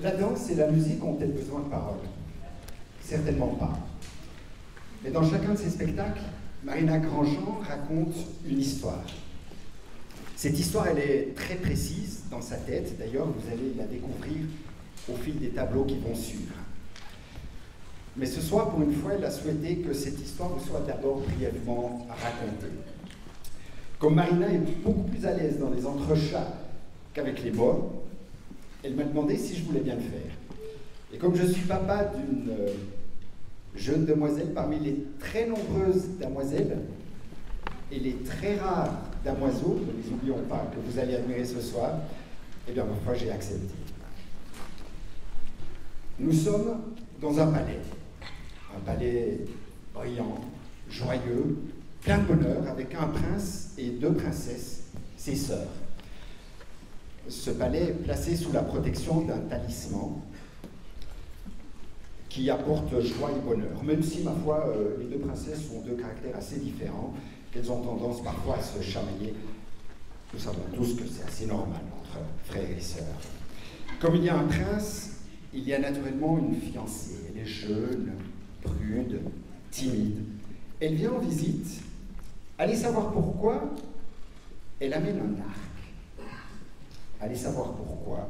La danse et la musique ont-elles besoin de paroles? Certainement pas. Mais dans chacun de ses spectacles, Marina Grandjean raconte une histoire. Cette histoire, elle est très précise dans sa tête. D'ailleurs, vous allez la découvrir au fil des tableaux qui vont suivre. Mais ce soir, pour une fois, elle a souhaité que cette histoire vous soit d'abord brièvement racontée. Comme Marina est beaucoup plus à l'aise dans les entrechats qu'avec les mots, elle m'a demandé si je voulais bien le faire. Et comme je suis papa d'une jeune demoiselle parmi les très nombreuses damoiselles et les très rares damoiseaux, ne les oublions pas, que vous allez admirer ce soir, eh bien, ma foi, j'ai accepté. Nous sommes dans un palais brillant, joyeux, plein de bonheur, avec un prince et deux princesses, ses sœurs. Ce palais est placé sous la protection d'un talisman qui apporte joie et bonheur, même si, ma foi, les deux princesses ont deux caractères assez différents, qu'elles ont tendance parfois à se chamailler. Nous savons tous que c'est assez normal entre frères et sœurs. Comme il y a un prince, il y a naturellement une fiancée. Elle est jeune, prude, timide. Elle vient en visite. Allez savoir pourquoi, elle amène un arc. Allez savoir pourquoi,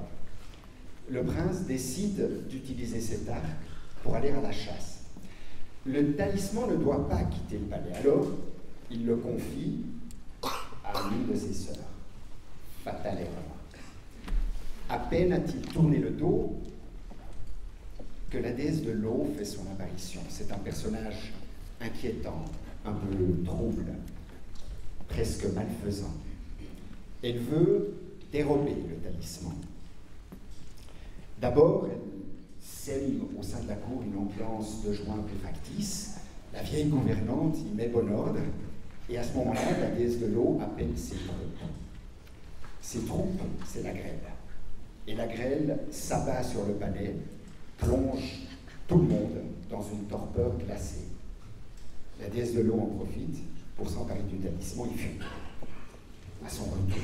le prince décide d'utiliser cet arc pour aller à la chasse. Le talisman ne doit pas quitter le palais, alors il le confie à l'une de ses sœurs. Fatale erreur. À peine a-t-il tourné le dos que la déesse de l'eau fait son apparition. C'est un personnage inquiétant, un peu trouble, presque malfaisant. Elle veut dérober le talisman. D'abord, elle sème au sein de la cour une ambiance de joie un peu factice. La vieille gouvernante y met bon ordre, et à ce moment-là, la déesse de l'eau appelle ses troupes. Ses troupes, c'est la grêle. Et la grêle s'abat sur le palais, plonge tout le monde dans une torpeur glacée. La déesse de l'eau en profite pour s'emparer du talisman et fuit. À son retour,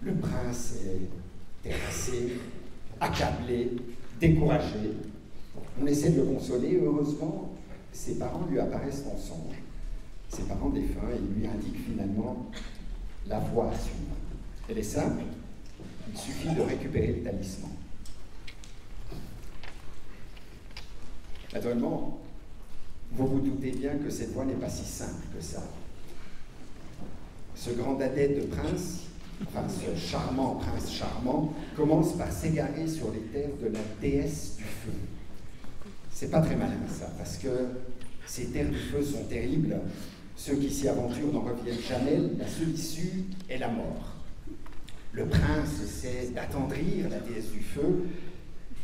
le prince est terrassé, accablé, découragé. On essaie de le consoler. Heureusement, ses parents lui apparaissent en songe. Ses parents défunts et lui indiquent finalement la voie à suivre. Elle est simple, il suffit de récupérer le talisman. Naturellement, vous vous doutez bien que cette voie n'est pas si simple que ça. Ce grand dadais de prince, enfin ce charmant prince charmant, commence par s'égarer sur les terres de la déesse du feu. C'est pas très malin ça, parce que ces terres du feu sont terribles. Ceux qui s'y aventurent n'en reviennent jamais. La seule issue est la mort. Le prince essaie d'attendrir la déesse du feu.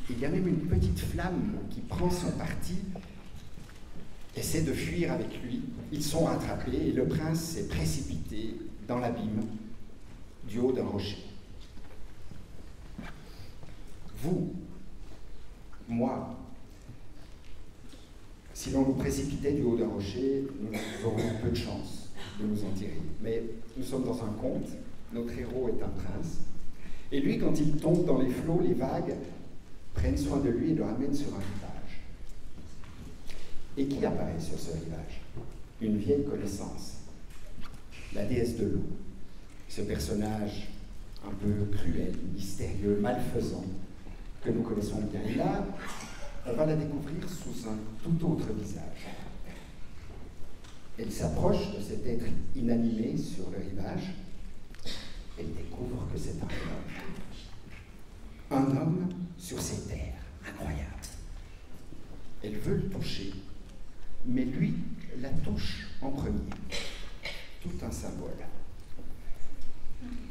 Il y a même une petite flamme qui prend son parti, essaie de fuir avec lui. Ils sont rattrapés et le prince s'est précipité dans l'abîme du haut d'un rocher. Vous, moi, si l'on nous précipitait du haut d'un rocher, nous aurions peu de chance de nous en tirer. Mais nous sommes dans un conte, notre héros est un prince, et lui, quand il tombe dans les flots, les vagues prennent soin de lui et le ramènent sur un rivage. Et qui apparaît sur ce rivage? Une vieille connaissance, la déesse de l'eau. Ce personnage un peu cruel, mystérieux, malfaisant, que nous connaissons bien. Et là, on va la découvrir sous un tout autre visage. Elle s'approche de cet être inanimé sur le rivage. Elle découvre que c'est un homme sur ces terres, incroyable. Elle veut le toucher, mais lui la touche en premier. Tout un symbole.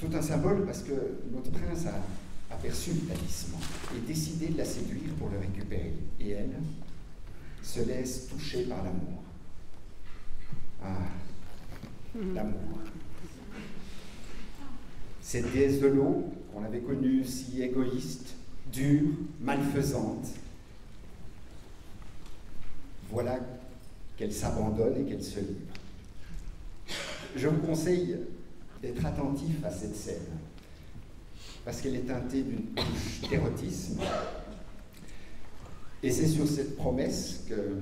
Tout un symbole parce que notre prince a aperçu le talisman et décidé de la séduire pour le récupérer. Et elle se laisse toucher par l'amour. Ah, l'amour. Cette déesse de l'eau, qu'on avait connue si égoïste, dure, malfaisante, voilà qu'elle s'abandonne et qu'elle se livre. Je vous conseille d'être attentif à cette scène. parce qu'elle est teintée d'une touche d'érotisme. Et c'est sur cette promesse que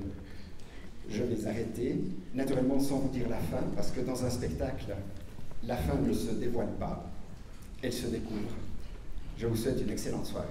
je vais arrêter, naturellement sans vous dire la fin, parce que dans un spectacle, la fin ne se dévoile pas, elle se découvre. Je vous souhaite une excellente soirée.